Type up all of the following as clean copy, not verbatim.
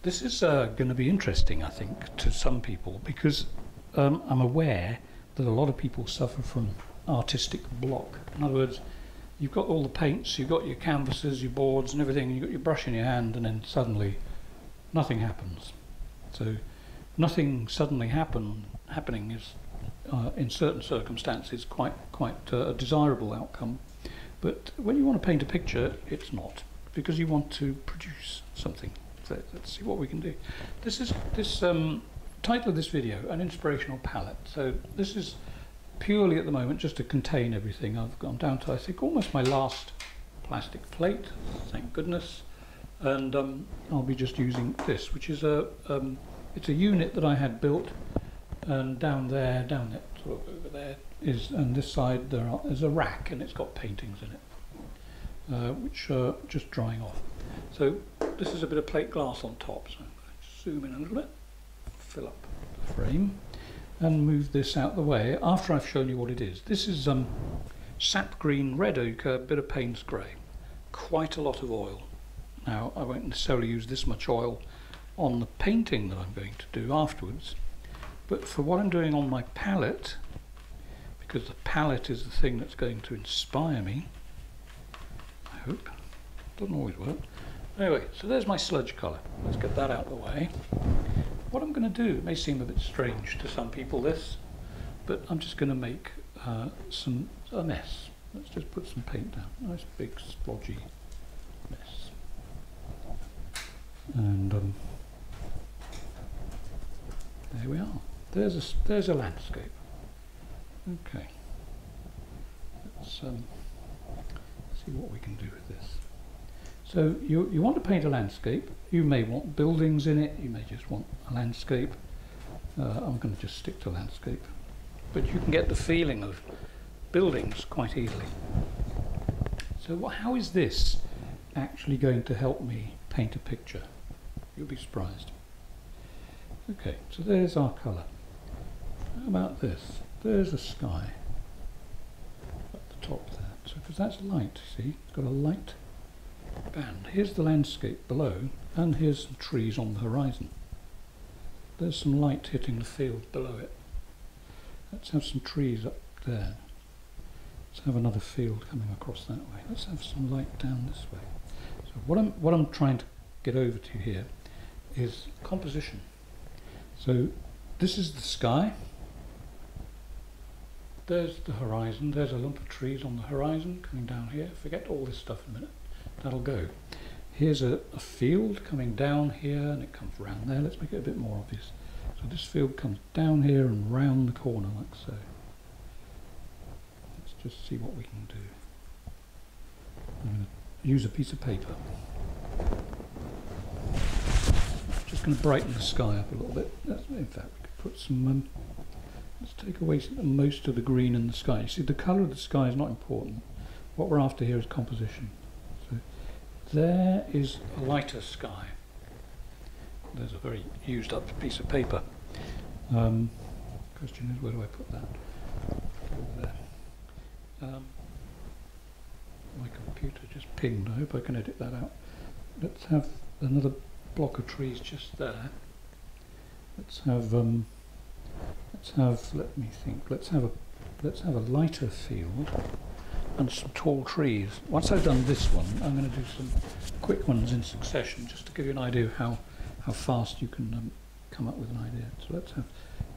This is going to be interesting, I think, to some people, because I'm aware that a lot of people suffer from artistic block. In other words, you've got all the paints, you've got your canvases, your boards and everything, and you've got your brush in your hand, and then suddenly nothing happens. So nothing suddenly happening is, in certain circumstances, quite a desirable outcome. But when you want to paint a picture, it's not, because you want to produce something. So let's see what we can do. This title of this video, an inspirational palette. So this is purely at the moment just to contain everything. I've gone down to, I think, almost my last plastic plate, thank goodness, and I'll be just using this, which is it's a unit that I had built, and down there, sort of over there is, and this side there's a rack, and it's got paintings in it, which are just drying off. So this is a bit of plate glass on top, so I'm going to zoom in a little bit, fill up the frame, and move this out the way after I've shown you what it is. This is sap green red ochre, bit of Payne's grey, quite a lot of oil. Now I won't necessarily use this much oil on the painting that I'm going to do afterwards, but for what I'm doing on my palette, because the palette is the thing that's going to inspire me, I hope. Doesn't always work. Anyway, so there's my sludge colour. Let's get that out of the way. What I'm going to do, it may seem a bit strange to some people this, but I'm just going to make a mess. Let's just put some paint down. Nice big splodgy mess. And there we are. There's a landscape. Okay. Let's see what we can do with this. So you want to paint a landscape. You may want buildings in it, you may just want a landscape. I'm going to just stick to landscape. But you can get the feeling of buildings quite easily. So how is this actually going to help me paint a picture? You'll be surprised. Okay, so there's our colour. How about this? There's the sky at the top there. So because that's light, see? It's got a light band. Here's the landscape below, and here's some trees on the horizon. There's some light hitting the field below it. Let's have some trees up there. Let's have another field coming across that way. Let's have some light down this way. So what I'm trying to get over to here is composition. So this is the sky. There's the horizon. There's a lump of trees on the horizon coming down here. Forget all this stuff in a minute. That'll go. Here's a field coming down here, and it comes round there. Let's make it a bit more obvious. So this field comes down here and round the corner like so. Let's just see what we can do. I'm going to use a piece of paper. Just going to brighten the sky up a little bit. In fact, we could put some. Let's take away most of the green in the sky. You see, the colour of the sky is not important. What we're after here is composition. So there is a lighter sky. There's a very used up piece of paper. Question is, where do I put that? Over there. My computer just pinged. I hope I can edit that out. Let's have another block of trees just there. Let's have let me think. Let's have a lighter field and some tall trees. Once I've done this one, I'm going to do some quick ones in succession, just to give you an idea of how fast you can come up with an idea. So let's have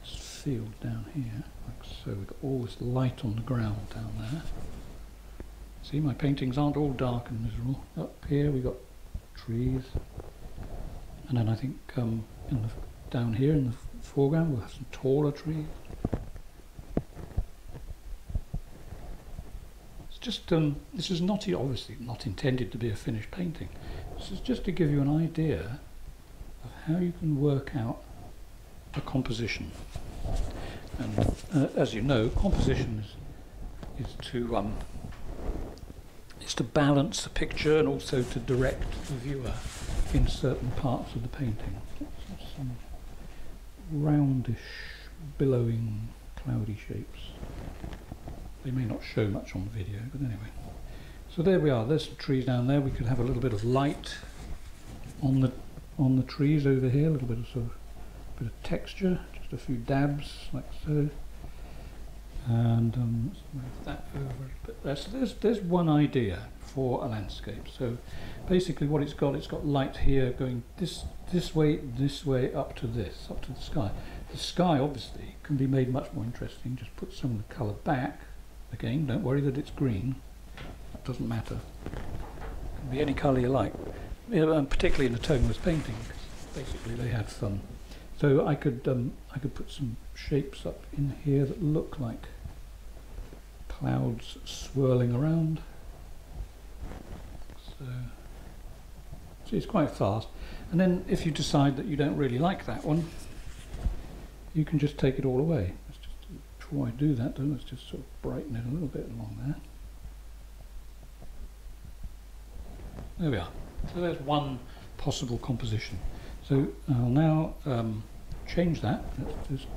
this field down here, like so. We've got all this light on the ground down there. See, my paintings aren't all dark and miserable. Up here we've got trees, and then I think down here in the foreground we'll have some taller trees. It's just this is not obviously not intended to be a finished painting. This is just to give you an idea of how you can work out a composition. And as you know, composition is to balance the picture and also to direct the viewer in certain parts of the painting. Some roundish, billowing, cloudy shapes. They may not show much on the video, but anyway. So there we are. There's some trees down there. We could have a little bit of light on the on the trees over here, a little bit of sort of bit of texture, just a few dabs like so. And let's move that over a bit there. So there's one idea for a landscape. So basically what it's got light here going this way, up to the sky. The sky obviously can be made much more interesting. Just put some of the colour back. Again, don't worry that it's green. That doesn't matter. It can be any colour you like. And particularly in a toneless painting, because basically they had fun. So I could put some shapes up in here that look like clouds swirling around. So see, it's quite fast. And then if you decide that you don't really like that one, you can just take it all away. Let's just, before I do that though, let's just sort of brighten it a little bit along there. There we are. So there's one possible composition. So I'll now change that. Let's just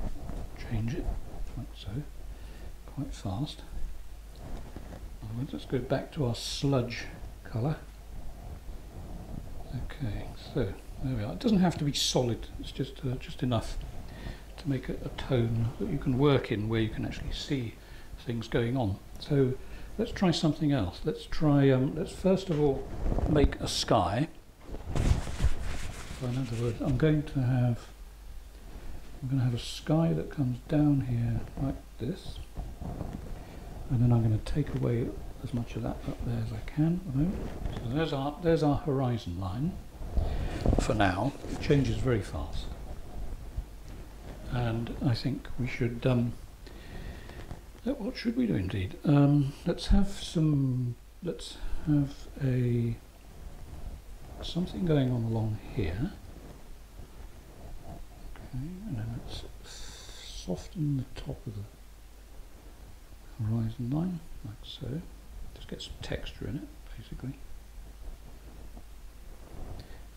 change it like so, quite fast. Let's go back to our sludge colour. Okay, so there we are. It doesn't have to be solid. It's just enough to make a tone that you can work in, where you can actually see things going on. So let's try something else. Let's try. Let's first of all make a sky. So in other words, I'm going to have a sky that comes down here like this, and then I'm going to take away as much of that up there as I can at the moment. So there's our horizon line for now. It changes very fast, and I think we should what should we do indeed? Let's have something going on along here. Okay, and then let's soften the top of the horizon line like so. Just get some texture in it, basically.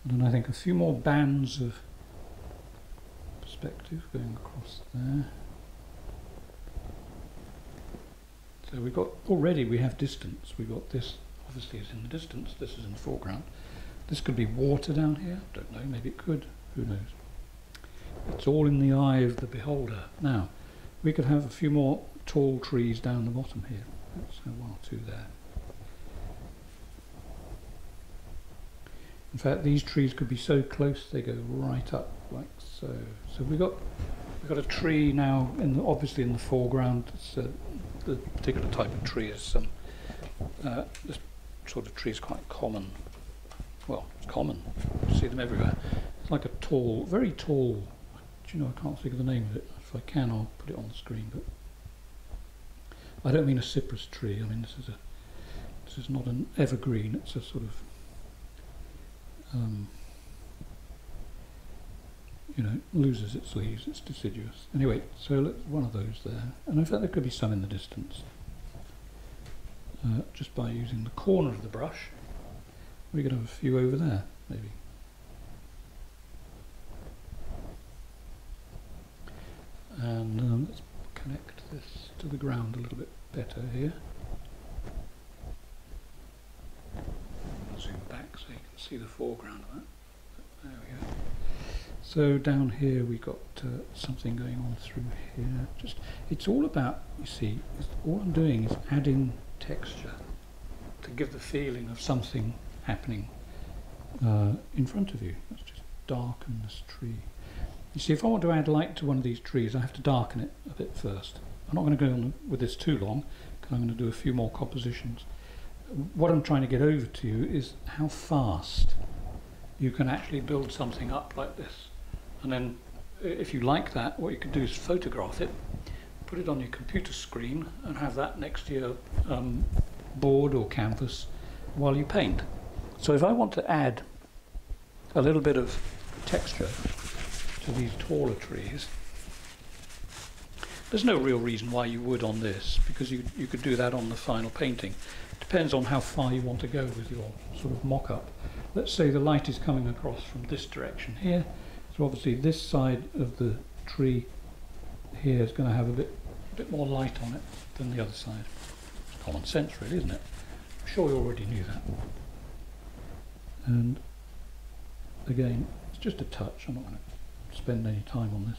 And then I think a few more bands of perspective going across there. So we have distance. We've got this, obviously is in the distance, this is in the foreground. This could be water down here, don't know, maybe it could, who knows. It's all in the eye of the beholder. Now, we could have a few more tall trees down the bottom here. Let's have one or two there. In fact, these trees could be so close they go right up like so. So we've got a tree now, obviously in the foreground. It's, the particular type of tree is this sort of tree is quite common. Well, it's common. You see them everywhere. It's like a tall, very tall. Do you know? I can't think of the name of it. If I can, I'll put it on the screen. But I don't mean a cypress tree. I mean this is not an evergreen. It's a sort of loses its leaves. It's deciduous. Anyway, so one of those there, and in fact there could be some in the distance. Just by using the corner of the brush, we could have a few over there, maybe. And let's connect this to the ground a little bit better here. I'll zoom back so you can see the foreground of that. There we go. So down here we got something going on through here. It's all about, you see, all I'm doing is adding texture to give the feeling of something happening in front of you. Let's just darken this tree. You see, if I want to add light to one of these trees, I have to darken it a bit first. I'm not going to go on with this too long, because I'm going to do a few more compositions. What I'm trying to get over to you is how fast you can actually build something up like this. And then, if you like that, what you can do is photograph it, put it on your computer screen, and have that next to your board or canvas while you paint. So if I want to add a little bit of texture to these taller trees, there's no real reason why you would on this, because you could do that on the final painting. Depends on how far you want to go with your sort of mock-up. Let's say the light is coming across from this direction here, so obviously this side of the tree here is going to have a bit more light on it than the other side. It's common sense really, isn't it? I'm sure you already knew that. And again, it's just a touch. I'm not going to spend any time on this.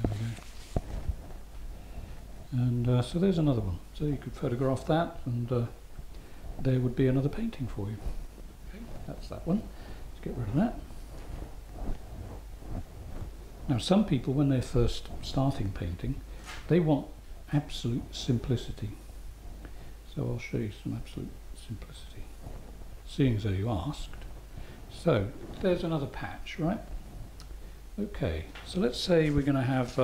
There we go. And so there's another one. So you could photograph that, and there would be another painting for you. Okay, that's that one. Let's get rid of that. Now, some people, when they're first starting painting, they want absolute simplicity. So I'll show you some absolute simplicity, seeing as though you asked. So there's another patch, right? Okay, so let's say we're going to have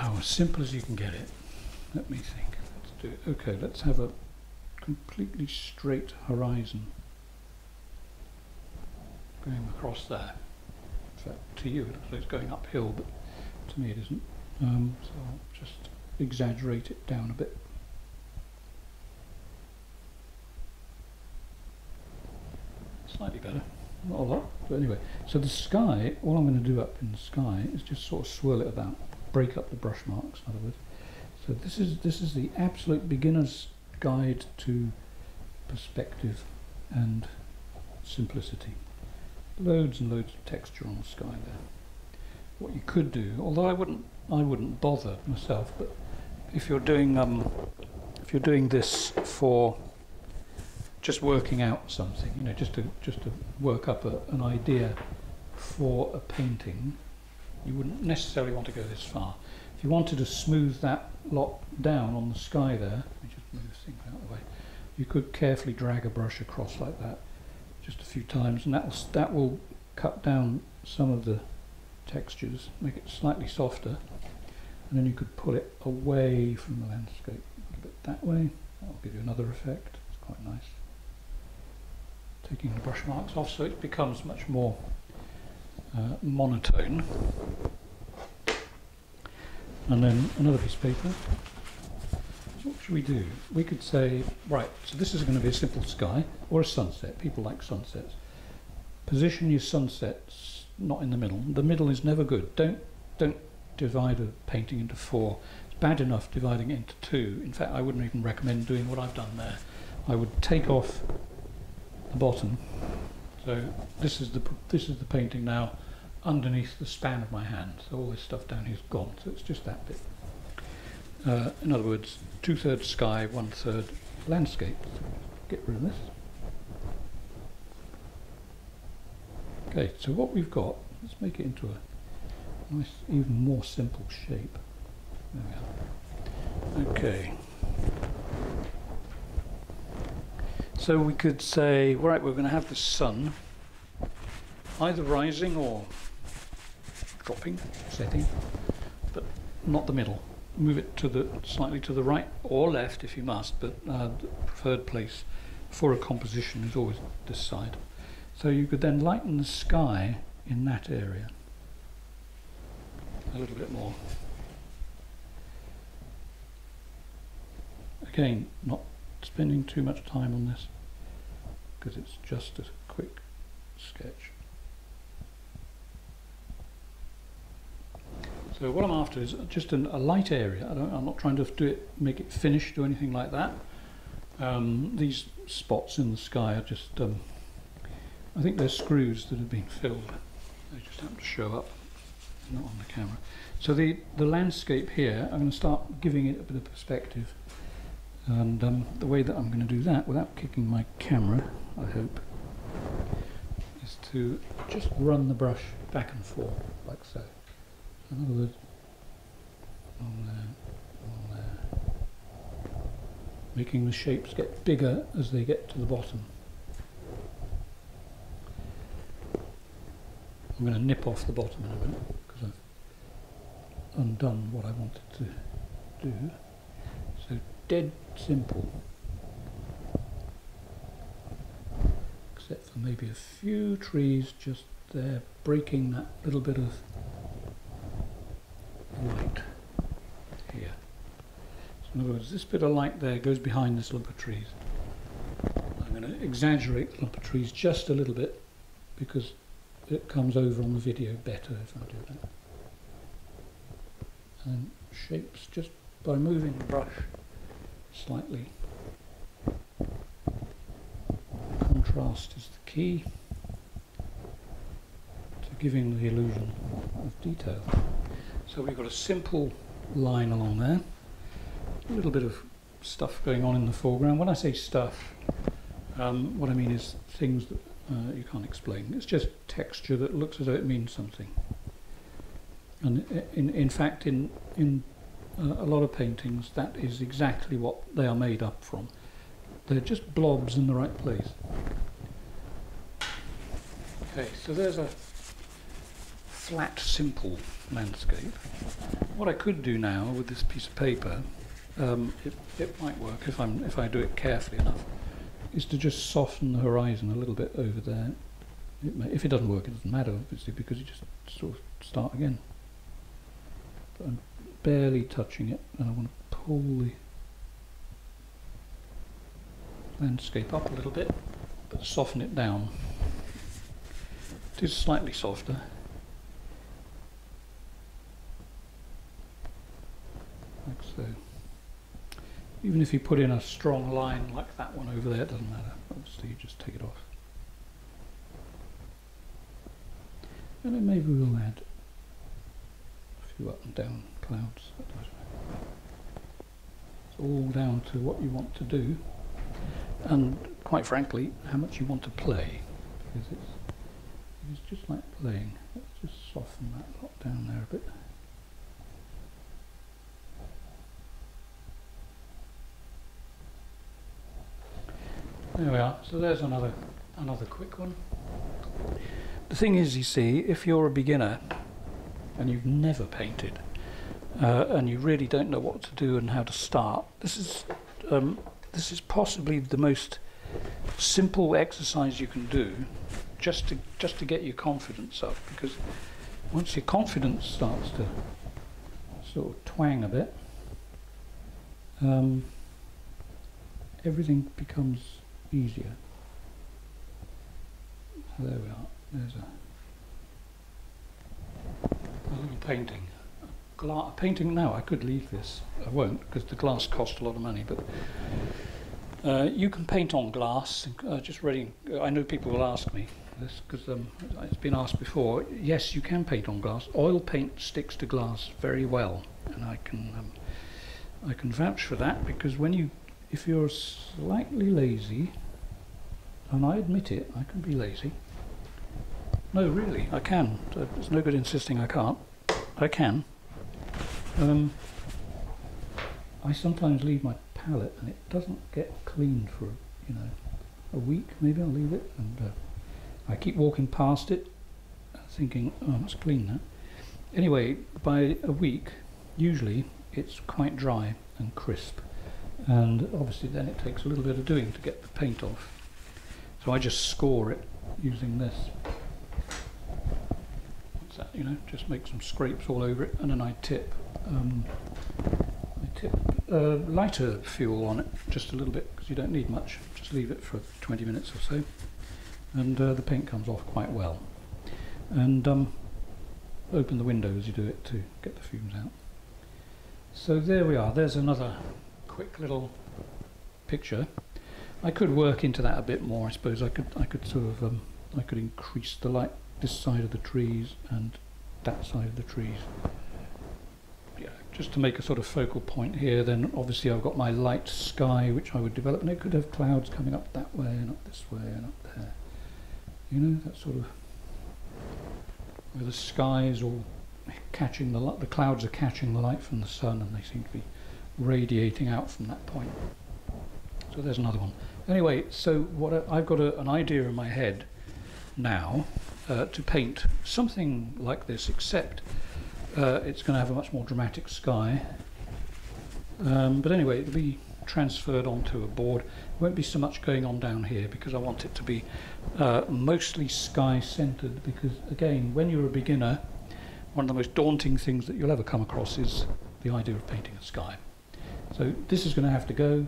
as simple as you can get it. Let me think. Let's do it. Okay, let's have a completely straight horizon going across there. In fact, to you it looks like it's going uphill, but to me it isn't. So I'll just exaggerate it down a bit. Slightly better, not a lot, but anyway. So the sky, all I'm going to do up in the sky is just sort of swirl it about, break up the brush marks, in other words. So this is the absolute beginner's guide to perspective and simplicity. Loads and loads of texture on the sky there. What you could do, although I wouldn't bother myself, but if you're doing this for just working out something, you know, just to work up an idea for a painting, you wouldn't necessarily want to go this far. If you wanted to smooth that lot down on the sky there, let me just move things out of the way, you could carefully drag a brush across like that just a few times, and that will cut down some of the textures, make it slightly softer, and then you could pull it away from the landscape a bit that way. That will give you another effect. It's quite nice. Taking the brush marks off so it becomes much more monotone. And then another piece of paper. So what should we do? We could say, right, so this is going to be a simple sky or a sunset. People like sunsets. Position your sunsets not in the middle. The middle is never good. Don't divide a painting into four. It's bad enough dividing it into two. In fact, I wouldn't even recommend doing what I've done there. I would take off the bottom. So this is the painting now underneath the span of my hand. So all this stuff down here is gone. So it's just that bit. In other words, 2/3 sky, 1/3 landscape. Get rid of this. Okay, so what we've got, let's make it into a nice, even more simple shape. There we are. Okay. So we could say, right, we're going to have the sun either rising or dropping, setting, but not the middle. Move it to slightly to the right or left if you must, but the preferred place for a composition is always this side. So you could then lighten the sky in that area a little bit more. Again, not spending too much time on this because it's just a quick sketch. So what I'm after is just a light area. I'm not trying to make it finished or anything like that. These spots in the sky are just, I think they're screws that have been filled. They just happen to show up, not on the camera. So the landscape here, I'm going to start giving it a bit of perspective. And the way that I'm going to do that, without kicking my camera, I hope, is to just run the brush back and forth, like so. In other words, on there, making the shapes get bigger as they get to the bottom. I'm going to nip off the bottom in a minute because I've undone what I wanted to do. So dead simple, except for maybe a few trees just there breaking that little bit of light here. So in other words, this bit of light there goes behind this lump of trees. I'm going to exaggerate the lump of trees just a little bit because it comes over on the video better if I do that. And shapes just by moving the brush slightly, contrast Contrast is the key to giving the illusion of detail. So we've got a simple line along there, a little bit of stuff going on in the foreground. When I say stuff, what I mean is things that you can't explain. It's just texture that looks as though it means something. And in fact, in a lot of paintings, that is exactly what they are made up from. They're just blobs in the right place. Okay, so there's a flat, simple landscape. What I could do now with this piece of paper, it might work if I do it carefully enough, is to just soften the horizon a little bit over there. If it doesn't work, it doesn't matter, obviously, because you just sort of start again. But I'm barely touching it, and I want to pull the landscape up a little bit, but soften it down. It is slightly softer. Like so. Even if you put in a strong line like that one over there, it doesn't matter. Obviously, you just take it off. And then maybe we'll add a few up and down clouds. It's all down to what you want to do, and quite frankly, how much you want to play, because it's just like playing. Let's just soften that lot down there a bit. There we are. So there's another quick one. The thing is, you see, if you're a beginner and you've never painted and you really don't know what to do and how to start, this is possibly the most simple exercise you can do, just to get your confidence up. Because once your confidence starts to sort of twang a bit, everything becomes easier. So there we are. There's a little painting. Painting now. I could leave this. I won't, because the glass cost a lot of money. But you can paint on glass. Just ready. I know people will ask me this because it's been asked before. Yes, you can paint on glass. Oil paint sticks to glass very well, and I can vouch for that, because if you're slightly lazy, and I admit it, I can be lazy. No, really, I can. It's no good insisting I can't. I can. I sometimes leave my palette and it doesn't get cleaned for, a week. Maybe I'll leave it, and I keep walking past it, thinking, oh, I must clean that. Anyway, by a week, usually it's quite dry and crisp. And obviously then it takes a little bit of doing to get the paint off. So I just score it using this. What's that, just make some scrapes all over it, and then I tip lighter fuel on it, just a little bit, because you don't need much. Just leave it for 20 minutes or so, and the paint comes off quite well. And open the window as you do it to get the fumes out. So there we are. There's another quick little picture. I could work into that a bit more, I suppose. I could sort of I could increase the light this side of the trees and that side of the trees. Yeah, just to make a sort of focal point here. Then obviously I've got my light sky, which I would develop, and it could have clouds coming up that way and up this way and up there. That sort of where the sky is all catching the light. The clouds are catching the light from the sun, and they seem to be radiating out from that point. So there's another one. Anyway, so I've got an idea in my head now to paint something like this, except it's going to have a much more dramatic sky. But anyway, it'll be transferred onto a board. There won't be so much going on down here, because I want it to be mostly sky centered, because again, when you're a beginner, one of the most daunting things that you'll ever come across is the idea of painting a sky. So this is going to have to go.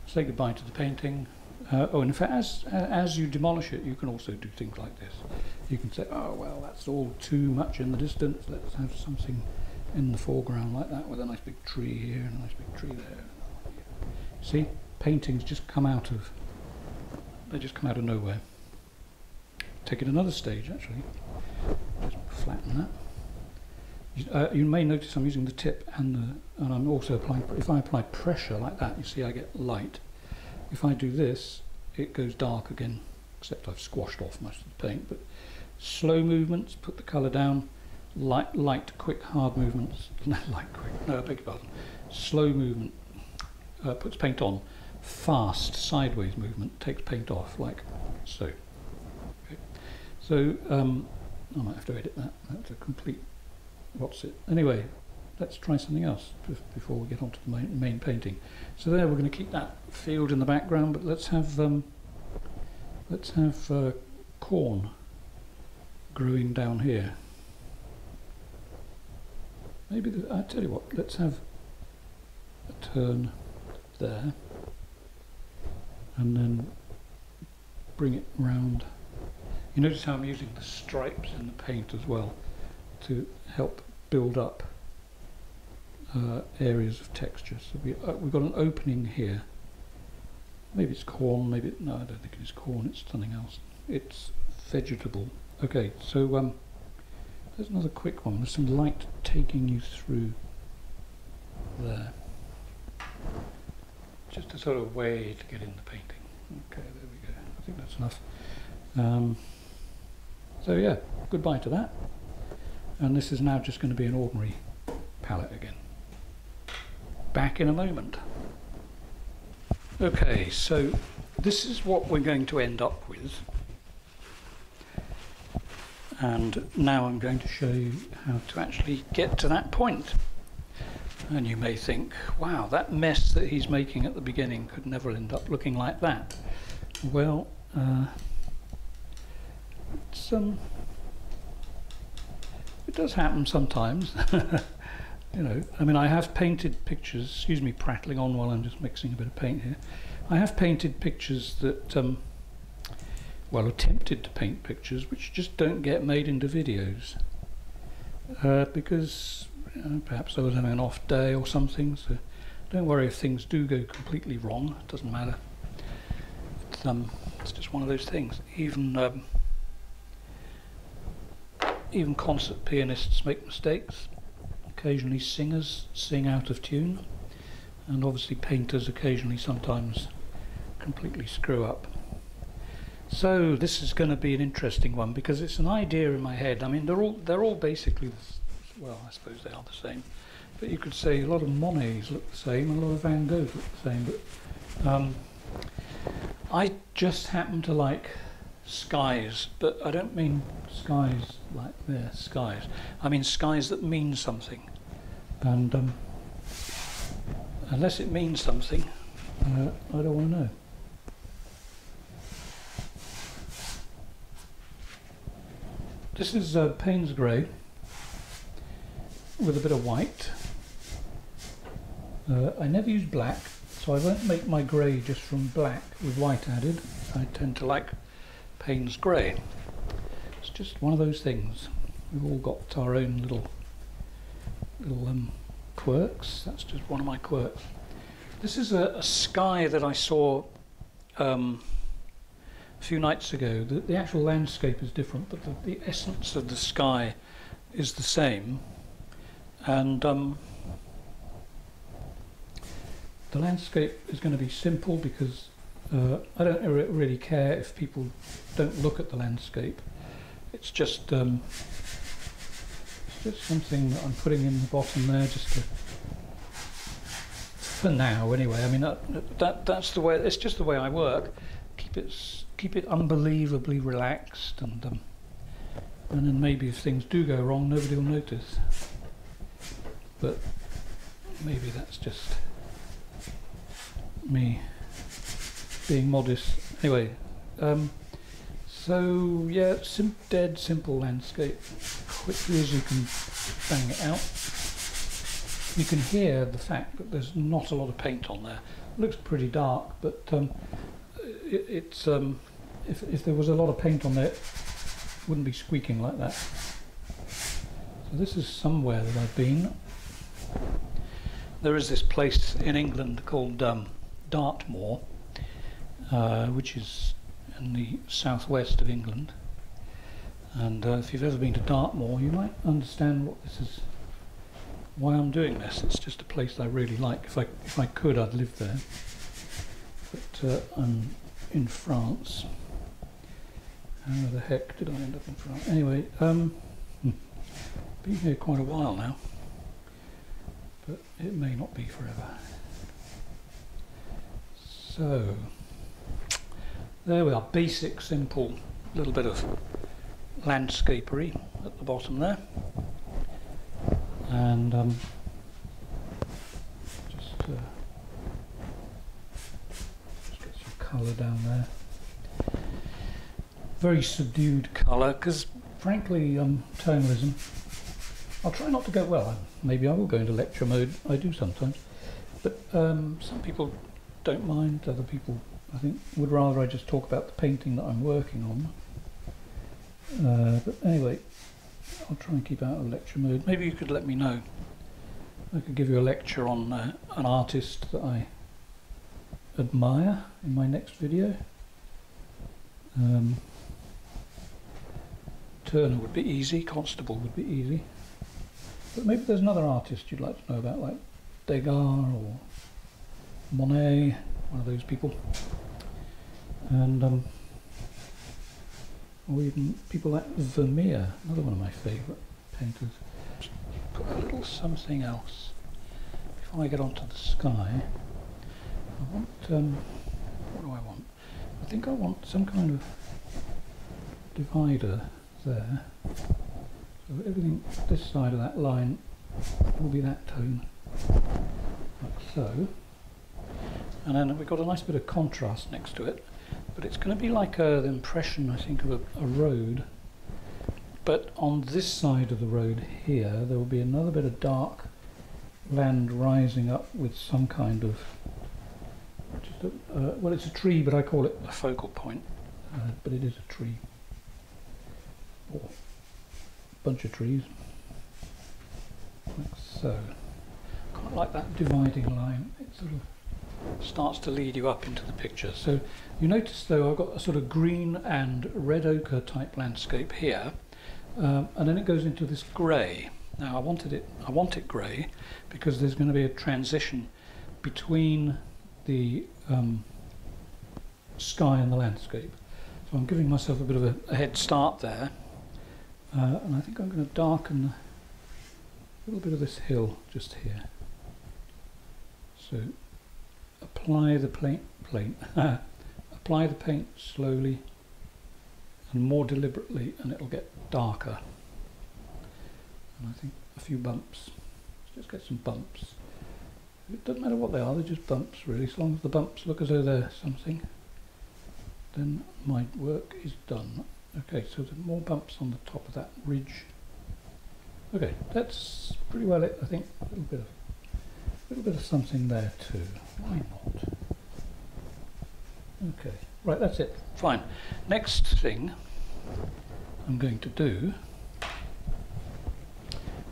Say goodbye to the painting. Oh, in fact, as you demolish it, you can also do things like this. You can say, oh, well, that's all too much in the distance. Let's have something in the foreground like that, with a nice big tree here and a nice big tree there. See, paintings just come out of they just come out of nowhere. Take it another stage actually, just flatten that. You may notice I'm using the tip and I'm also applying, if I apply pressure like that, you see I get light. If I do this, it goes dark again, except I've squashed off most of the paint. But slow movements, put the colour down, light, quick, hard movements, light, quick, no, I beg your pardon, slow movement puts paint on, fast, sideways movement takes paint off, like so. Okay. So, I might have to edit that, that's a complete what's it. Anyway, let's try something else before we get on to the main painting. So there, we're going to keep that field in the background, but let's have corn growing down here. Maybe I tell you what, let's have a turn there, and then bring it round. You notice how I'm using the stripes in the paint as well to help build up areas of texture. So we've got an opening here. Maybe it's corn, maybe no, I don't think it's corn, it's something else. It's vegetable. Okay, so there's another quick one. There's some light taking you through there. Just a sort of way to get in the painting. Okay, there we go. I think that's enough. So yeah, goodbye to that. And this is now just going to be an ordinary palette again. Back in a moment. Okay, so this is what we're going to end up with. And now I'm going to show you how to actually get to that point. And you may think, wow, that mess that he's making at the beginning could never end up looking like that. Well, it does happen sometimes. You know, I mean, I have painted pictures, excuse me prattling on while I'm just mixing a bit of paint here. I have painted pictures that, well, attempted to paint pictures which just don't get made into videos. Because perhaps I was having an off day or something, so don't worry if things do go completely wrong, it doesn't matter. It's just one of those things. Even concert pianists make mistakes. Occasionally singers sing out of tune, and obviously painters occasionally sometimes completely screw up. So this is going to be an interesting one because it's an idea in my head. I mean, they're all basically, well, I suppose they are the same, but you could say a lot of Monets look the same, and a lot of Van Goghs look the same, but I just happen to like skies, but I don't mean skies like they're skies. I mean skies that mean something, and unless it means something, I don't want to know. This is Payne's grey with a bit of white. I never use black, so I won't make my grey just from black with white added. I tend to like Payne's grey. It's just one of those things. We've all got our own little quirks. That's just one of my quirks. This is a sky that I saw a few nights ago. The actual landscape is different, but the essence of the sky is the same. And the landscape is going to be simple because I don't really care if people don't look at the landscape. It's just something that I'm putting in the bottom there, just to, for now anyway. I mean that's the way. It's just the way I work. Keep it unbelievably relaxed, and then maybe if things do go wrong, nobody will notice. But maybe that's just me being modest. Anyway, so yeah, dead simple landscape. Quickly as you can bang it out. You can hear the fact that there's not a lot of paint on there. It looks pretty dark, but it's if there was a lot of paint on there, it wouldn't be squeaking like that. So this is somewhere that I've been. There is this place in England called Dartmoor, which is in the southwest of England. And if you've ever been to Dartmoor, you might understand what this is, why I'm doing this. It's just a place that I really like. If I could, I'd live there. But I'm in France. How the heck did I end up in France? Anyway, been here quite a while now, but it may not be forever. So, there we are, basic, simple, little bit of landscapery at the bottom there. And just get some colour down there. Very subdued colour, because frankly, tonalism, I'll try not to go, well, maybe I will go into lecture mode, I do sometimes, but some people don't mind, other people I think would rather I just talk about the painting that I'm working on. But anyway, I'll try and keep out of lecture mode. Maybe you could let me know. I could give you a lecture on an artist that I admire in my next video. Turner would be easy, Constable would be easy. But maybe there's another artist you'd like to know about, like Degas or Monet, one of those people. And or even people like Vermeer, another one of my favourite painters. Put a little something else. Before I get onto the sky, I want, what do I want? I think I want some kind of divider there. So everything, this side of that line will be that tone, like so. And then we've got a nice bit of contrast next to it. But it's going to be like the impression, I think, of a road. But on this side of the road here, there will be another bit of dark land rising up with some kind of, just a, well, it's a tree, but I call it a focal point. But it is a tree, or a bunch of trees, like so. Quite like that dividing line. It sort of starts to lead you up into the picture. So you notice though I've got a sort of green and red ochre type landscape here, and then it goes into this grey. Now I want it grey because there's going to be a transition between the sky and the landscape. So I'm giving myself a bit of a head start there, and I think I'm going to darken a little bit of this hill just here. So apply the apply the paint slowly and more deliberately, and it'll get darker. And I think a few bumps. Let's just get some bumps. It doesn't matter what they are, they're just bumps really. As long as the bumps look as though they're something, then my work is done. Okay, so there's more bumps on the top of that ridge. Okay, that's pretty well it, I think. A little bit of something there too. Why not? Okay, right, that's it. Fine. Next thing I'm going to do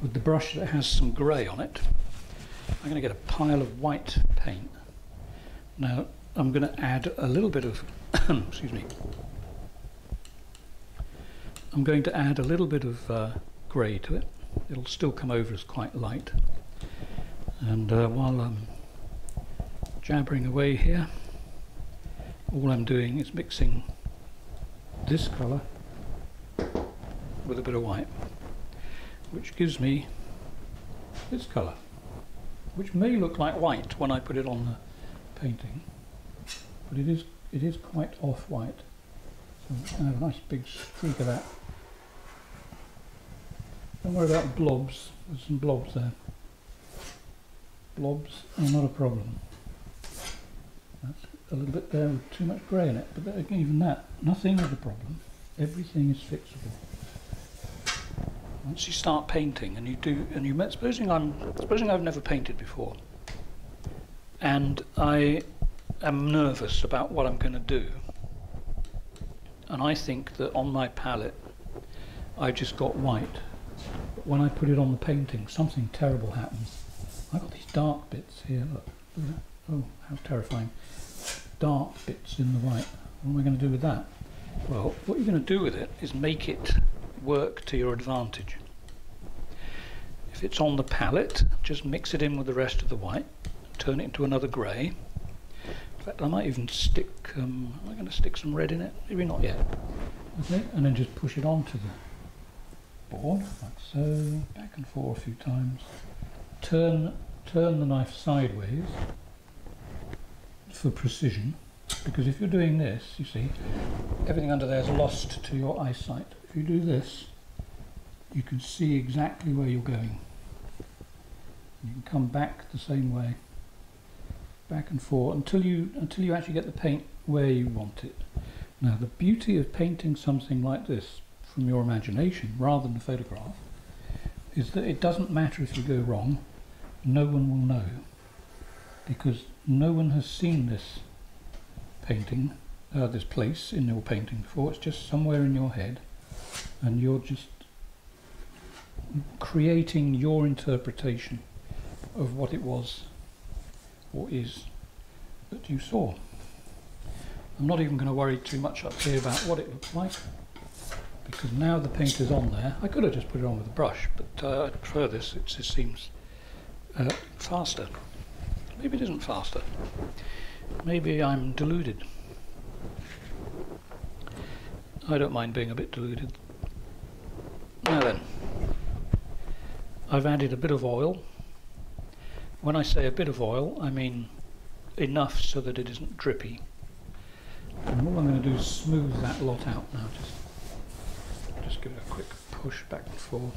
with the brush that has some grey on it, I'm going to get a pile of white paint. Now I'm going to add a little bit of excuse me. I'm going to add a little bit of grey to it. It'll still come over as quite light. And while I'm jabbering away here, all I'm doing is mixing this colour with a bit of white, which gives me this colour, which may look like white when I put it on the painting, but it is quite off-white. So I have a nice big streak of that. Don't worry about blobs, there's some blobs there. Blobs are not a problem. That's a little bit there with too much grey in it, but even that, nothing is a problem. Everything is fixable. Once you start painting, and supposing I've never painted before, and I am nervous about what I'm going to do, and I think that on my palette I just got white, but when I put it on the painting, something terrible happens. I've got these dark bits here, look at that. Oh, how terrifying. Dark bits in the white. What am I going to do with that? Well, what you're going to do with it is make it work to your advantage. If it's on the palette, just mix it in with the rest of the white, turn it into another grey. In fact, I might even stick, am I going to stick some red in it? Maybe not yet. Okay, and then just push it onto the board, like so, back and forth a few times. Turn the knife sideways for precision, because if you're doing this, you see, everything under there is lost to your eyesight. If you do this, you can see exactly where you're going. You can come back the same way, back and forth, until you actually get the paint where you want it. Now, the beauty of painting something like this from your imagination rather than a photograph is that it doesn't matter if you go wrong. No one will know, because no one has seen this painting, this place in your painting before. It's just somewhere in your head, and you're just creating your interpretation of what it was or is that you saw. I'm not even going to worry too much up here about what it looks like, because now the paint is on there. I could have just put it on with a brush, but I prefer this. It just seems faster. Maybe it isn't faster. Maybe I'm deluded. I don't mind being a bit deluded. Now then, I've added a bit of oil. When I say a bit of oil, I mean enough so that it isn't drippy. And all I'm going to do is smooth that lot out now. Just give it a quick push back and forth.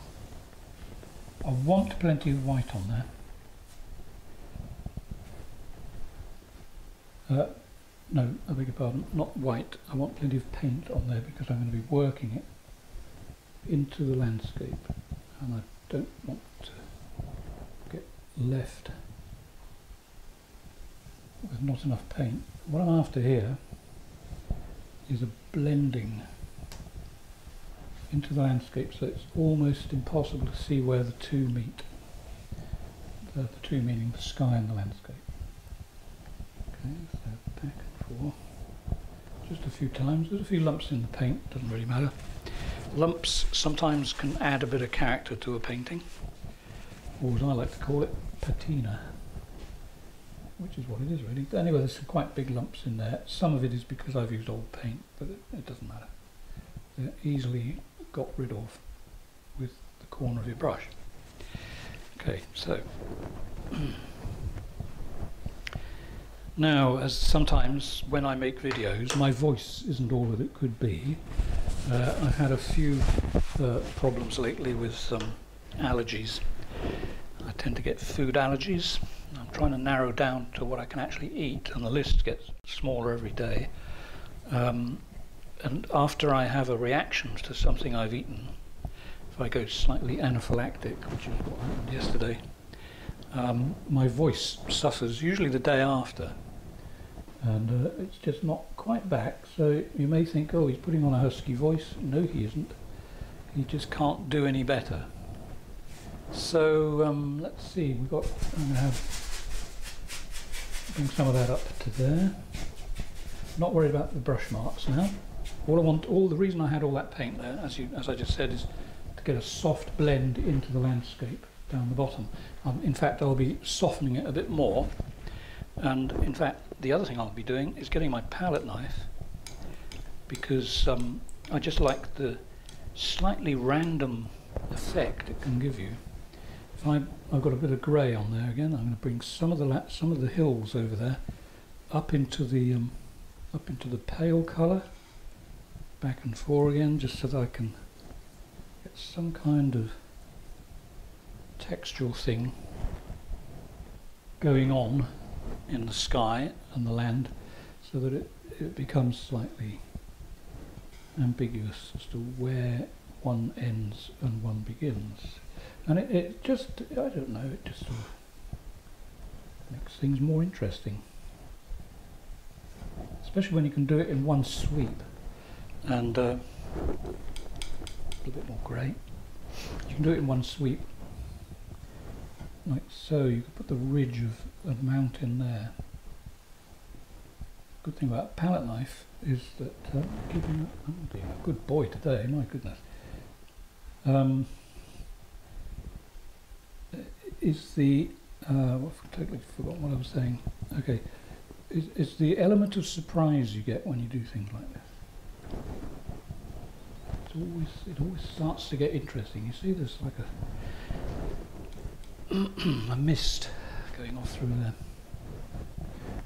I want plenty of white on there. No, I beg your pardon, not white. I want plenty of paint on there because I'm going to be working it into the landscape, and I don't want to get left with not enough paint. What I'm after here is a blending into the landscape, so it's almost impossible to see where the two meet. The two meaning the sky and the landscape. Okay, so back and forth, just a few times. There's a few lumps in the paint, doesn't really matter. Lumps sometimes can add a bit of character to a painting, or as I like to call it, patina, which is what it is really. Anyway, there's some quite big lumps in there. Some of it is because I've used old paint, but it doesn't matter. They're easily got rid of with the corner of your brush. Okay, so now, as sometimes when I make videos, my voice isn't all that it could be. I've had a few problems lately with allergies. I tend to get food allergies. I'm trying to narrow down to what I can actually eat, and the list gets smaller every day. And after I have a reaction to something I've eaten, if I go slightly anaphylactic, which is what happened yesterday, my voice suffers, usually the day after. And it's just not quite back, so you may think, oh, he's putting on a husky voice. No, he isn't. He just can't do any better. So let's see, I'm going to bring some of that up to there. Not worried about the brush marks now. The reason I had all that paint there, as I just said, is to get a soft blend into the landscape down the bottom. In fact, I'll be softening it a bit more. And in fact, the other thing I'll be doing is getting my palette knife, because I just like the slightly random effect it can give you. If I've got a bit of grey on there again, I'm going to bring some of the hills over there up into the pale colour, back and forth again, just so that I can get some kind of textural thing going on in the sky and the land, so that it becomes slightly ambiguous as to where one ends and one begins. And it just, I don't know, it just sort of makes things more interesting, especially when you can do it in one sweep. And a little bit more grey. You can do it in one sweep, like so. You could put the ridge of a mountain there. good thing about a palette knife is that I'm being a good boy today, my goodness. Is the I've totally forgotten what I was saying. Okay, is the element of surprise you get when you do things like this. It always starts to get interesting. You see, there's like a mist going off through there.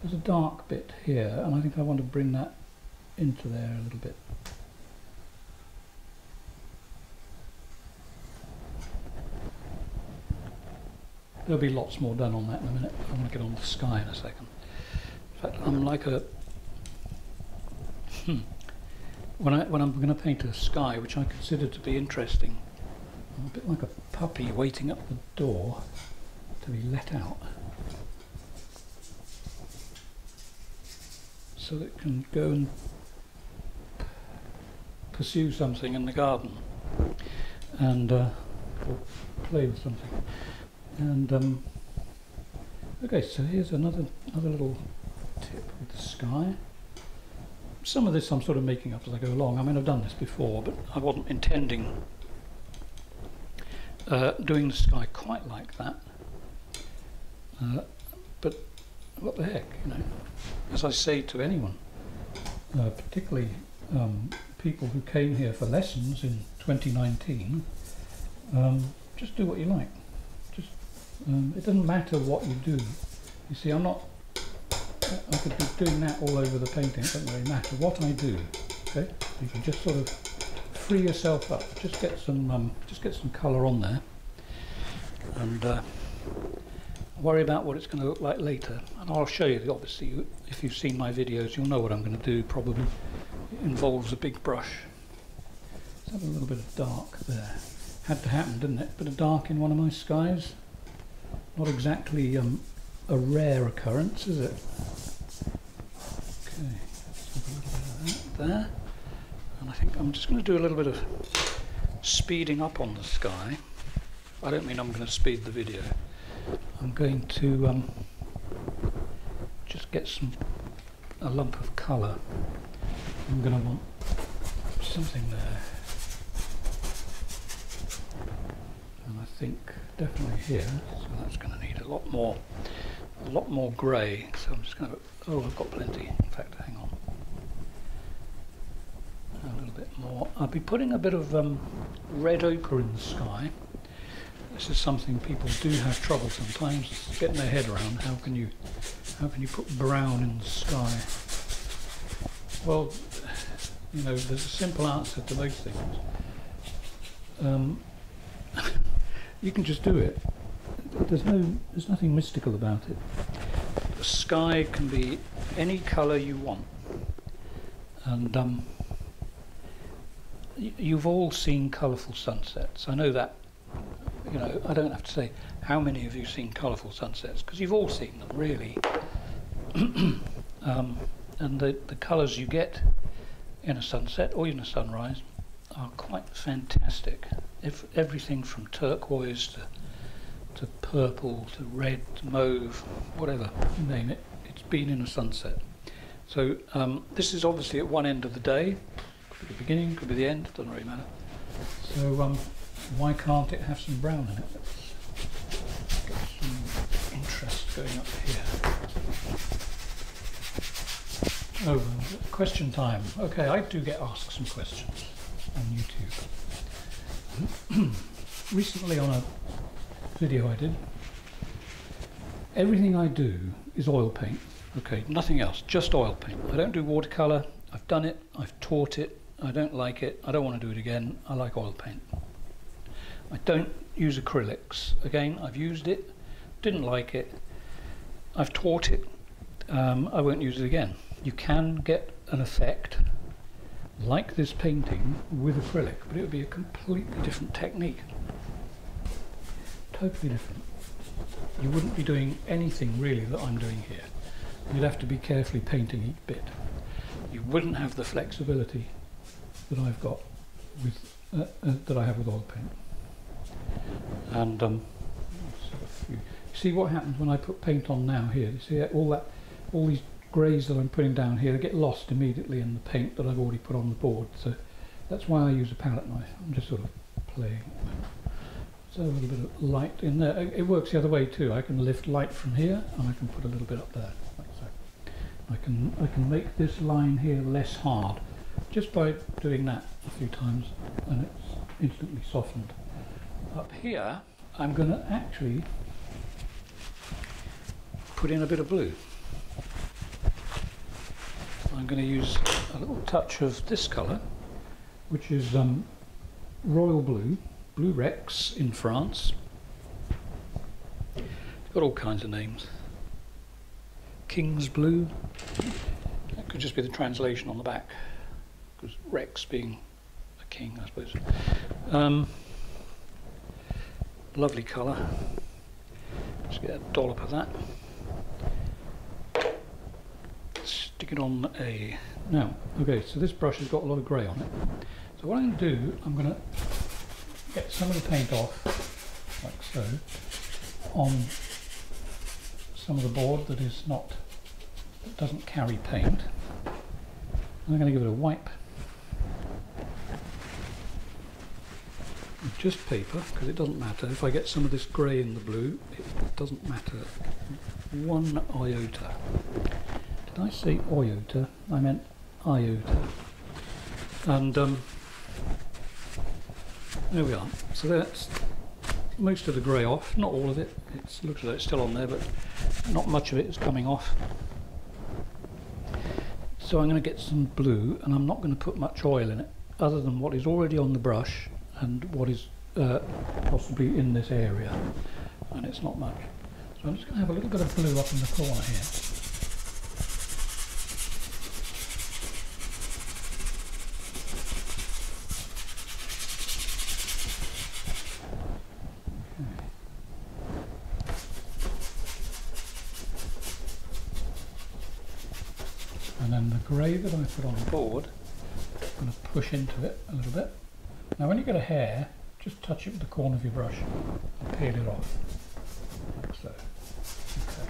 There's a dark bit here, and I think I want to bring that into there a little bit. There'll be lots more done on that in a minute. I want to get on the sky in a second. In fact, I'm like a when I'm going to paint a sky, which I consider to be interesting, I'm a bit like a puppy waiting at the door to be let out, so that it can go and pursue something in the garden and or play with something. And okay, so here's another little tip with the sky. Some of this I'm sort of making up as I go along. I mean, I've done this before, but I wasn't intending doing the sky quite like that. But what the heck, you know? As I say to anyone, particularly people who came here for lessons in 2019, just do what you like. Just it doesn't matter what you do. You see, I could be doing that all over the painting. It doesn't really matter what I do. Okay, you can just sort of free yourself up. Just get some colour on there, and worry about what it's going to look like later. And I'll show you. Obviously, if you've seen my videos, you'll know what I'm going to do. Probably it involves a big brush. Let's have a little bit of dark there. Had to happen, didn't it? Bit of dark in one of my skies. Not exactly a rare occurrence, is it? Okay, let's have a little bit of that there. And I think I'm just going to do a little bit of speeding up on the sky. I don't mean I'm going to speed the video. I'm going to just get a lump of colour. I'm going to want something there. And I think definitely here, so that's going to need a lot more grey. So I'm just going to, I've got plenty. In fact, hang on, a little bit more. I'll be putting a bit of red ochre in the sky. This is something people do have trouble sometimes getting their head around. How can you put brown in the sky? Well, you know, there's a simple answer to most things. You can just do it. There's nothing mystical about it. The sky can be any colour you want, and you've all seen colourful sunsets. I know that. You know, I don't have to say how many of you have seen colourful sunsets, because you've all seen them, really. And the colours you get in a sunset or in a sunrise are quite fantastic. Everything from turquoise to purple to red to mauve, whatever you name it, it's been in a sunset. So this is obviously at one end of the day. Could be the beginning, could be the end, doesn't really matter. So why can't it have some brown in it? Let's get some interest going up here. Oh, question time. Okay, I do get asked some questions on YouTube. Recently on a video I did, everything I do is oil paint. Okay, nothing else, just oil paint. I don't do watercolour. I've done it, I've taught it, I don't like it, I don't want to do it again. I like oil paint. I don't use acrylics. Again, I've used it, didn't like it, I've taught it, I won't use it again. You can get an effect like this painting with acrylic, but it would be a completely different technique. Totally different. You wouldn't be doing anything really that I'm doing here. You'd have to be carefully painting each bit. You wouldn't have the flexibility that I've got with that I have with oil paint. And see what happens when I put paint on now here. You see all these greys that I'm putting down here get lost immediately in the paint that I've already put on the board, so that's why I use a palette knife. I'm just sort of playing. So a little bit of light in there. It works the other way too. I can lift light from here and I can put a little bit up there, like so. I can make this line here less hard just by doing that a few times, and it's instantly softened. Up here I'm going to actually put in a bit of blue. I'm going to use a little touch of this colour, which is royal blue, Blue Rex in France. It's got all kinds of names. King's blue. That could just be the translation on the back, because Rex being a king, I suppose. Lovely colour. Just get a dollop of that. Stick it on a... Now, okay, so this brush has got a lot of grey on it. So what I'm going to do, I'm going to get some of the paint off, like so, on some of the board that doesn't carry paint. I'm going to give it a wipe with just paper, because it doesn't matter. If I get some of this grey in the blue, it doesn't matter one iota. Did I say iota? I meant iota. And there we are. So that's most of the grey off, not all of it. It looks as though it's still on there, but not much of it is coming off. So I'm going to get some blue, and I'm not going to put much oil in it, other than what is already on the brush and what is possibly in this area, and it's not much. So I'm just going to have a little bit of blue up in the corner here. And then the grey that I put on the board, I'm going to push into it a little bit. Now when you get a hair, just touch it with the corner of your brush and peel it off, like so. Okay.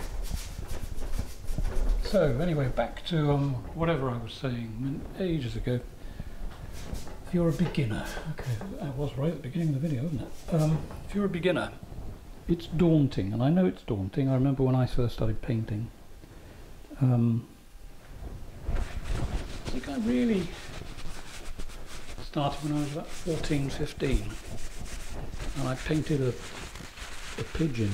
So anyway, back to whatever I was saying ages ago. If you're a beginner, okay, I was right at the beginning of the video, wasn't it? If you're a beginner, it's daunting, and I know it's daunting. I remember when I first started painting. I think I really started when I was about 14, 15, and I painted a pigeon.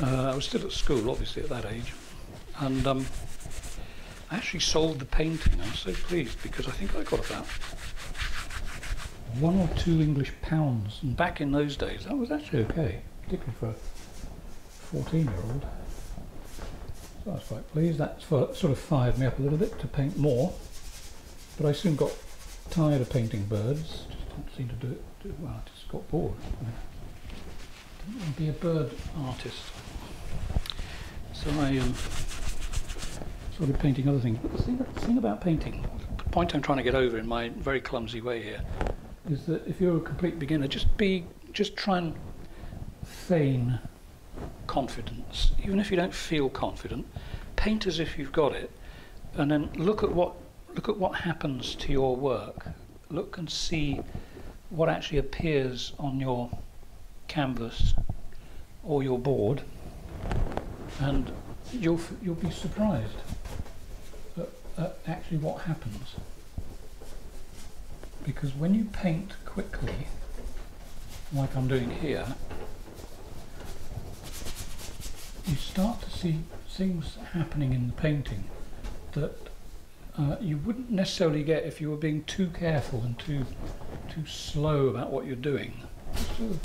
I was still at school, obviously, at that age, and I actually sold the painting. I was so pleased, because I think I got about £1 or £2 English, and back in those days that was actually okay, particularly for a 14-year-old. So I was quite pleased. That sort of fired me up a little bit to paint more, but I soon got tired of painting birds. Just didn't seem to do it well. I just got bored. I didn't want to be a bird artist, so I started painting other things. But the thing about painting, the point I'm trying to get over in my very clumsy way here, is that if you're a complete beginner, just try and feign confidence. Even if you don't feel confident, paint as if you've got it, and then look at what happens to your work. Look and see what actually appears on your canvas or your board, and you'll be surprised at actually what happens. Because when you paint quickly, like I'm doing here, you start to see things happening in the painting that you wouldn't necessarily get if you were being too careful and too slow about what you're doing. Just sort of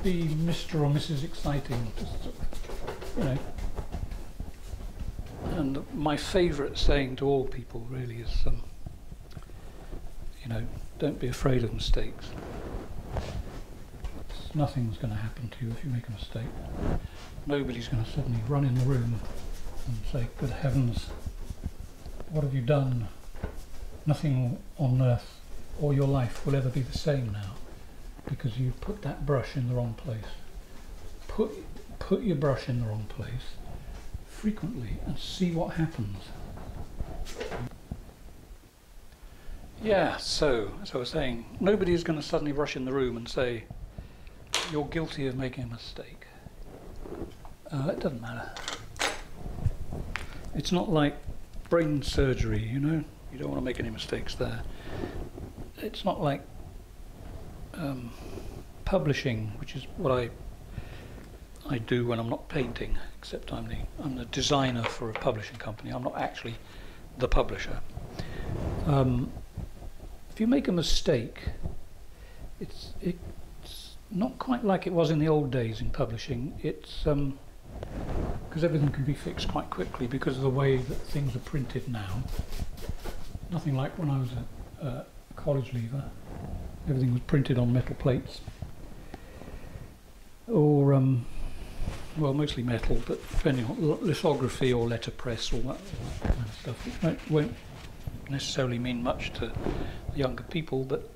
be Mr. or Mrs. Exciting, just sort of, you know. And my favourite saying to all people really is, you know, don't be afraid of mistakes. Nothing's going to happen to you if you make a mistake. Nobody's going to suddenly run in the room and say, good heavens, what have you done? Nothing on earth or your life will ever be the same now, because you put that brush in the wrong place. Put your brush in the wrong place. frequently and see what happens. Yeah, so as I was saying, nobody is going to suddenly rush in the room and say, you're guilty of making a mistake. It doesn't matter. It's not like brain surgery, you know, you don't want to make any mistakes there. It's not like publishing, which is what I do when I'm not painting, except I'm the designer for a publishing company. I'm not actually the publisher. If you make a mistake, it's not quite like it was in the old days in publishing. It's because everything can be fixed quite quickly because of the way that things are printed now. Nothing like when I was a college leaver. Everything was printed on metal plates, or well, mostly metal, but depending on lithography or letterpress, all that kind of stuff. It won't necessarily mean much to younger people, but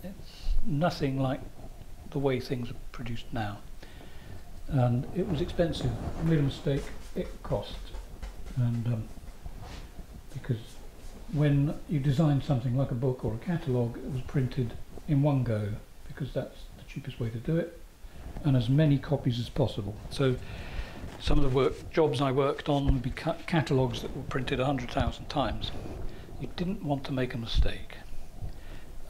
it's nothing like the way things are produced now. And it was expensive. I made a mistake, it cost. And because when you design something like a book or a catalogue, it was printed in one go, because that's the cheapest way to do it, and as many copies as possible. So some of the jobs I worked on would be catalogues that were printed 100,000 times. You didn't want to make a mistake.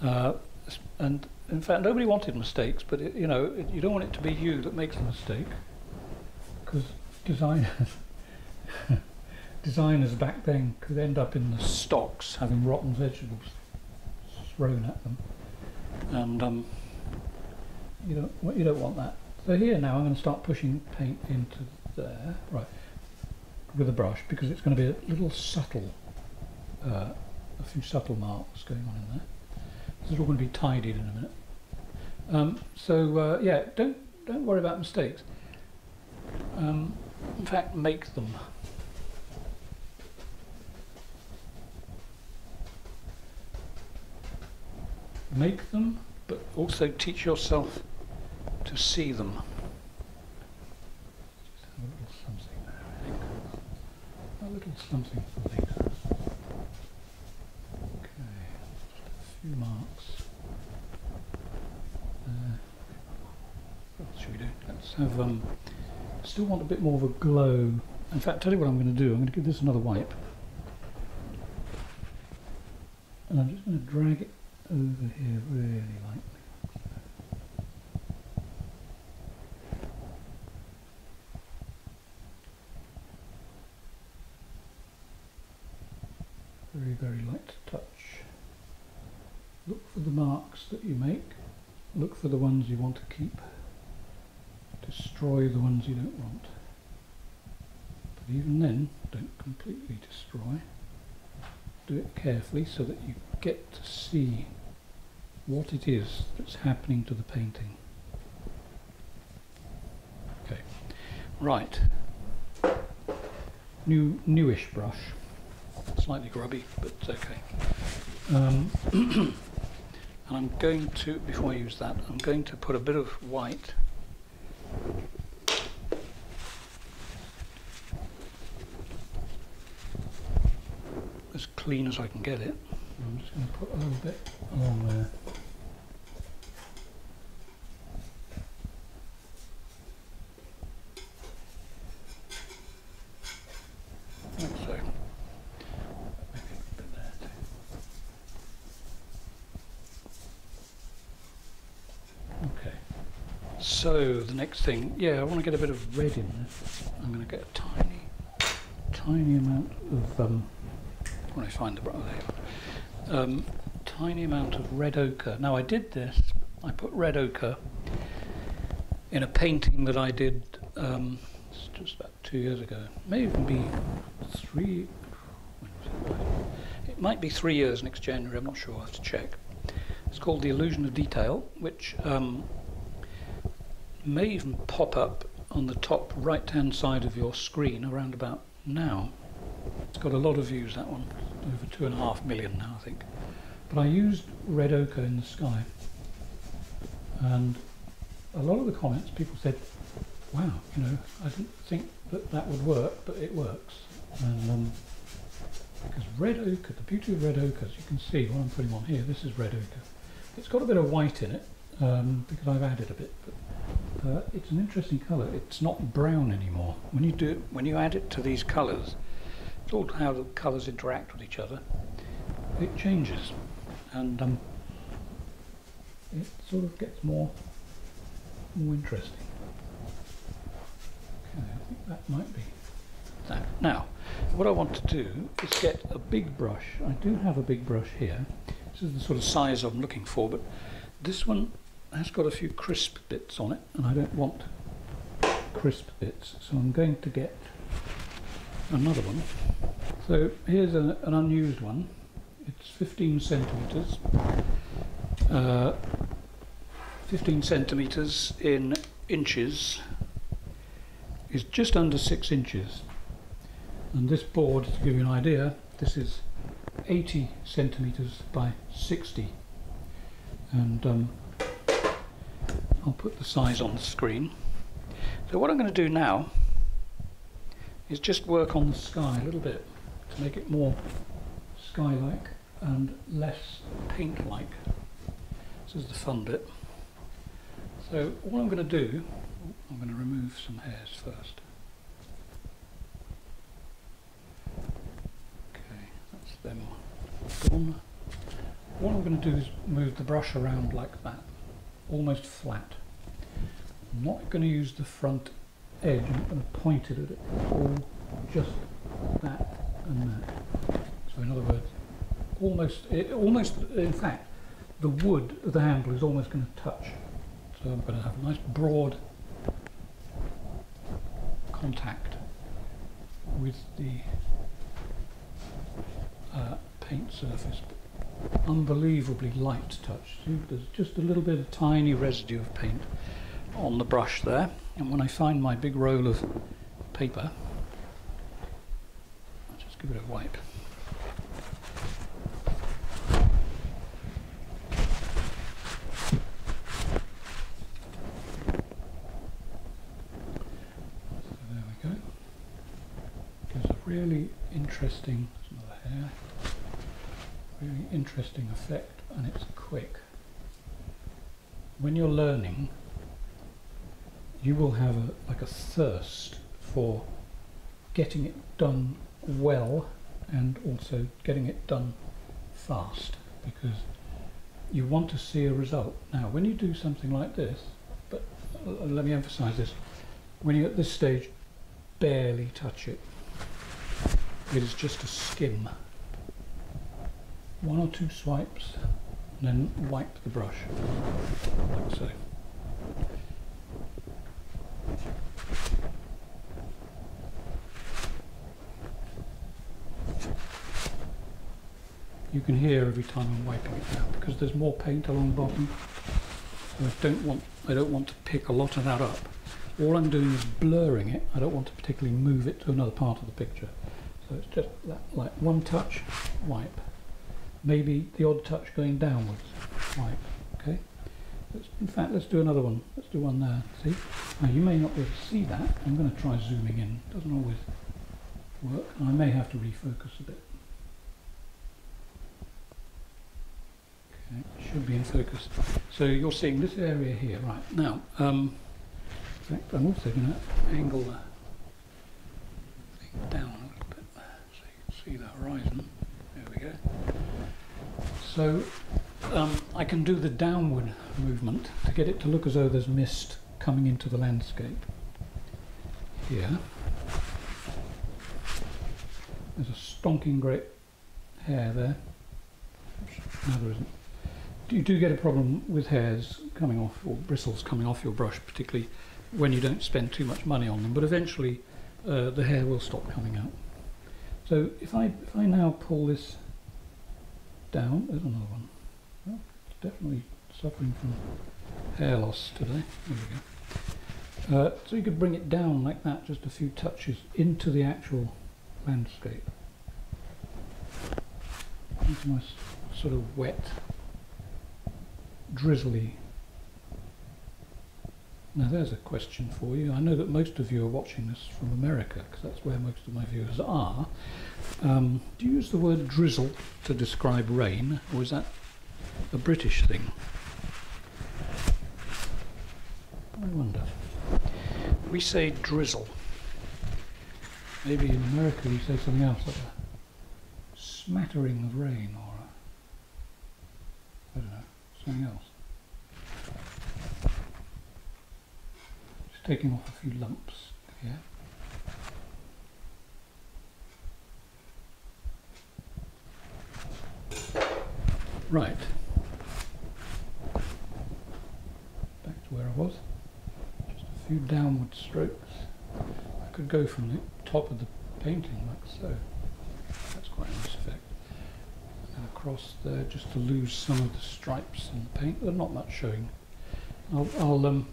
And in fact, nobody wanted mistakes, but you know, you don't want it to be you that makes the mistake, because designers back then could end up in the stocks having rotten vegetables thrown at them, and you don't want that. So here now I'm going to start pushing paint into there, right, with a brush, because it's going to be a little subtle, a few subtle marks going on in there. This is all going to be tidied in a minute. Yeah, don't worry about mistakes. In fact, make them. Make them, but also teach yourself to see them. Just have a little something there, I think. A little something for later. Okay, just a few marks. What else should we do? Let's have, still want a bit more of a glow. In fact, tell you what I'm going to do. I'm going to give this another wipe. And I'm just going to drag it over here really lightly. Very, very light touch. Look for the marks that you make. Look for the ones you want to keep. Destroy the ones you don't want. But even then, don't completely destroy. Do it carefully so that you get to see what it is that's happening to the painting. Okay, right. Newish brush. Slightly grubby, but it's okay. And I'm going to, before I use that, I'm going to put a bit of white as clean as I can get it. I'm just going to put a little bit along there. Like so. Maybe a bit there too. Okay. So the next thing, yeah, I want to get a bit of red in there. I'm going to get a tiny amount of when I find the brown, tiny amount of red ochre. Now I did this. I put red ochre in a painting that I did just about 2 years ago. May even be 3. When was it? It might be 3 years next January. I'm not sure. I have to check. It's called The Illusion of Detail, which may even pop up on the top right-hand side of your screen around about now. It's got a lot of views, that one. Over 2.5 million now, I think. But I used red ochre in the sky, and a lot of the comments, people said, wow, you know, I didn't think that that would work, but it works. And because red ochre, the beauty of red ochre, as you can see what I'm putting on here, this is red ochre. It's got a bit of white in it because I've added a bit, but it's an interesting colour. It's not brown anymore. When you add it to these colours, it's all how the colours interact with each other. It changes, and it sort of gets more interesting. Okay, I think that might be that. Now, what I want to do is get a big brush. I do have a big brush here. This is the sort of size I'm looking for, but this one has got a few crisp bits on it, and I don't want crisp bits, so I'm going to get another one. So here's an unused one. It's 15 centimetres. 15 centimetres in inches is just under 6 inches. And this board, to give you an idea, this is 80 centimetres by 60. And I'll put the size on the screen. So what I'm going to do now is just work on the sky a little bit to make it more sky-like and less paint-like. This is the fun bit. So what I'm going to do, I'm going to remove some hairs first. Okay, that's them gone. What I'm going to do is move the brush around like that, almost flat. I'm not going to use the front edge, I'm going to point it at it, all just that and that. So in other words, almost, in fact, the wood of the handle is almost going to touch. So I'm going to have a nice broad contact with the paint surface. Unbelievably light touch. See, there's just a little bit of tiny residue of paint on the brush there, and when I find my big roll of paper, I'll just give it a wipe. So there we go. Gives a really interesting, there's another hair, really interesting effect, and it's quick. When you're learning, you will have like a thirst for getting it done well and also getting it done fast, because you want to see a result. Now when you do something like this, but let me emphasize this, when you're at this stage, barely touch it. It is just a skim. 1 or 2 swipes, and then wipe the brush, like so. You can hear every time I'm wiping it down because there's more paint along the bottom. So I don't want to pick a lot of that up. All I'm doing is blurring it. I don't want to particularly move it to another part of the picture. So it's just like one touch, wipe. Maybe the odd touch going downwards, wipe. Okay. In fact, let's do another one. Let's do one there. See? Now you may not be able to see that. I'm going to try zooming in. It doesn't always work. I may have to refocus a bit. Okay, it should be in focus. So you're seeing this area here, right? Now, in fact, I'm also going to angle the thing down a little bit so you can see the horizon. There we go. So I can do the downward movement to get it to look as though there's mist coming into the landscape. Here, there's a stonking great hair there. No, there isn't. You do get a problem with hairs coming off, or bristles coming off your brush, particularly when you don't spend too much money on them, but eventually the hair will stop coming out. So if I now pull this down, there's another one. Well, it's definitely suffering from hair loss today. There we go. So you could bring it down like that, just a few touches into the actual landscape. Into my sort of wet, drizzly Now there's a question for you. I know that most of you are watching this from America, because that's where most of my viewers are. Do you use the word drizzle to describe rain, or is that a British thing? I wonder. We say drizzle. Maybe in America you say something else, like a smattering of rain, or I don't know, something else. Just taking off a few lumps here. Right. Back to where I was. Just a few downward strokes. I could go from the top of the painting like so. That's quite a nice effect. And across there just to lose some of the stripes in the paint. There's not much showing. You'll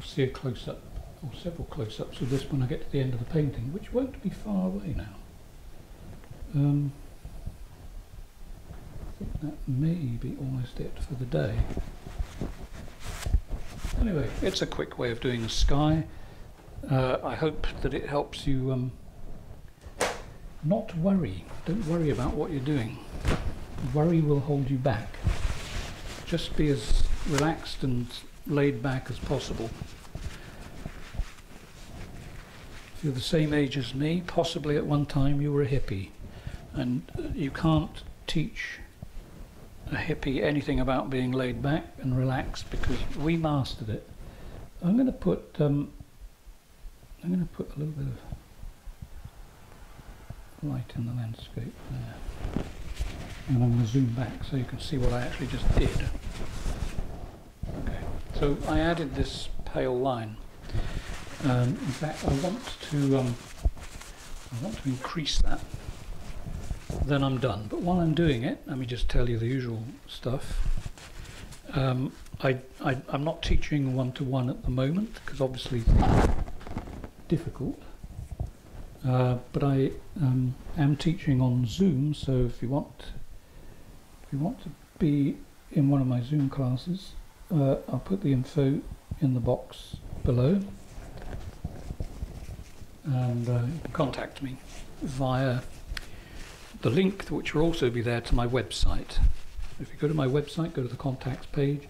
see a close-up, or several close-ups of this when I get to the end of the painting, which won't be far away now. I think that may be almost it for the day. Anyway, it's a quick way of doing the sky. I hope that it helps you not worry. Don't worry about what you're doing. Worry will hold you back. Just be as relaxed and laid back as possible. If you're the same age as me, possibly at one time you were a hippie, and you can't teach a hippie anything about being laid back and relaxed, because we mastered it. I'm going to put a little bit of light in the landscape there, and I'm going to zoom back so you can see what I actually just did. Okay, so I added this pale line. In fact, I want to increase that. Then I'm done. But while I'm doing it, let me just tell you the usual stuff. I'm not teaching one-to-one at the moment, because obviously it's difficult. But I am teaching on Zoom, so if you want to be in one of my Zoom classes, I'll put the info in the box below, and you can contact me via the link, which will also be there, to my website. If you go to my website, go to the contacts page,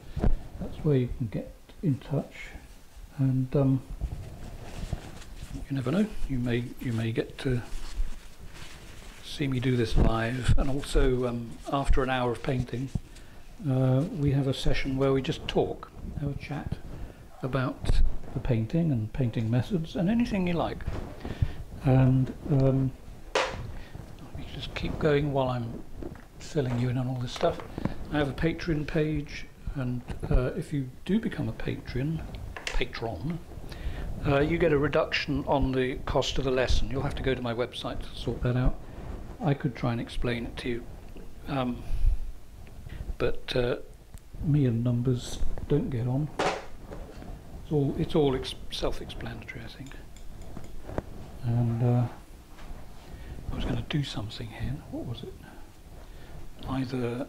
that's where you can get in touch, and you never know, you may get to see me do this live. And also after an hour of painting, we have a session where we just talk, have a chat about the painting and painting methods and anything you like. And you just keep going while I'm filling you in on all this stuff. I have a Patreon page, and if you do become a patron, you get a reduction on the cost of the lesson. You'll have to go to my website to sort that out. I could try and explain it to you, but me and numbers don't get on. It's all self-explanatory, I think. And I was going to do something here. What was it? Either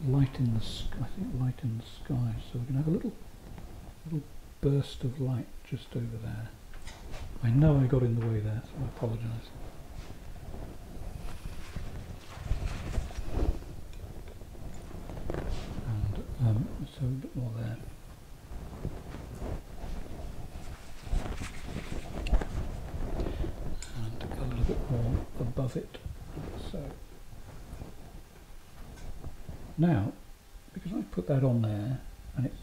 light in the sky. I think light in the sky. So we're going to have a little burst of light just over there. I know I got in the way there, so I apologise. And so a bit more there. And a little bit more above it. So now, because I put that on there, and it's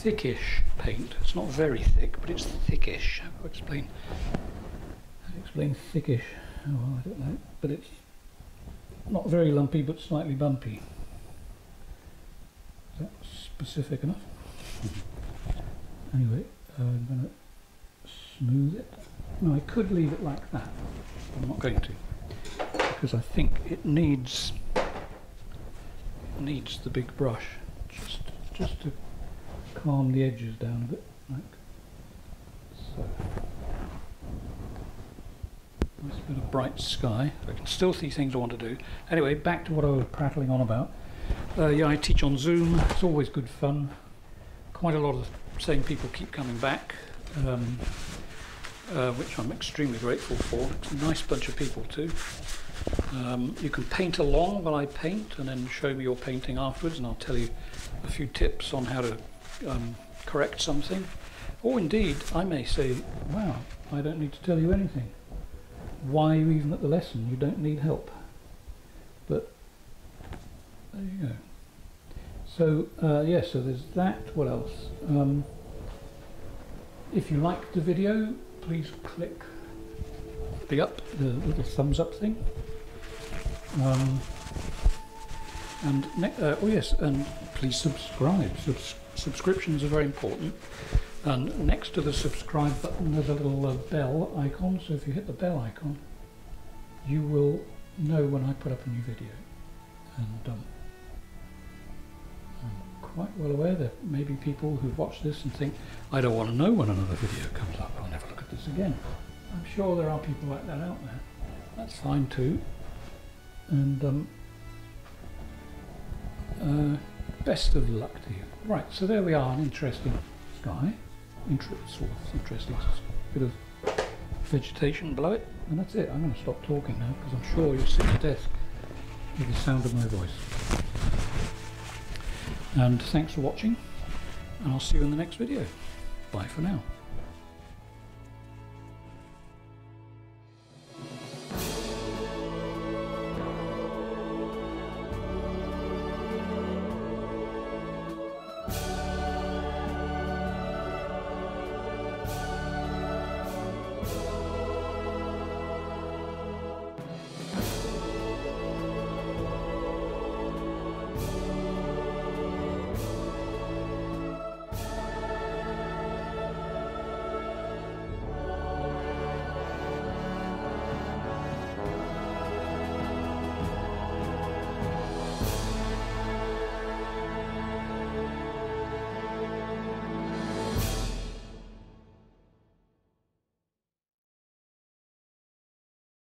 thickish paint. It's not very thick, but it's thickish. How do I explain? How do I explain thickish? Oh, well, I don't know. But it's not very lumpy, but slightly bumpy. Is that specific enough? Anyway, I'm going to smooth it. No, I could leave it like that. I'm not going to, because I think it needs the big brush just to calm the edges down a bit, like so. Nice bit of bright sky. I can still see things I want to do. Anyway, back to what I was prattling on about. Yeah, I teach on Zoom. It's always good fun. quite a lot of the same people keep coming back, which I'm extremely grateful for. It's a nice bunch of people too. You can paint along while I paint and then show me your painting afterwards, and I'll tell you a few tips on how to correct something. Or indeed, I may say, wow, I don't need to tell you anything. Why are you even at the lesson? You don't need help. But there you go. So yeah, so there's that. What else? If you liked the video, please click the little thumbs up thing. Oh yes, and please subscribe. Subscriptions are very important. And next to the subscribe button there's a little bell icon, so if you hit the bell icon you will know when I put up a new video. And I'm quite well aware that maybe people who've watched this and think, I don't want to know when another video comes up, I'll never look at this again. I'm sure there are people like that out there. That's fine too. And best of luck to you. Right, so there we are, an interesting sky. Sort of interesting bit of vegetation below it, and that's it. I'm going to stop talking now because I'm sure you're sick to death with the sound of my voice. And thanks for watching, and I'll see you in the next video. Bye for now.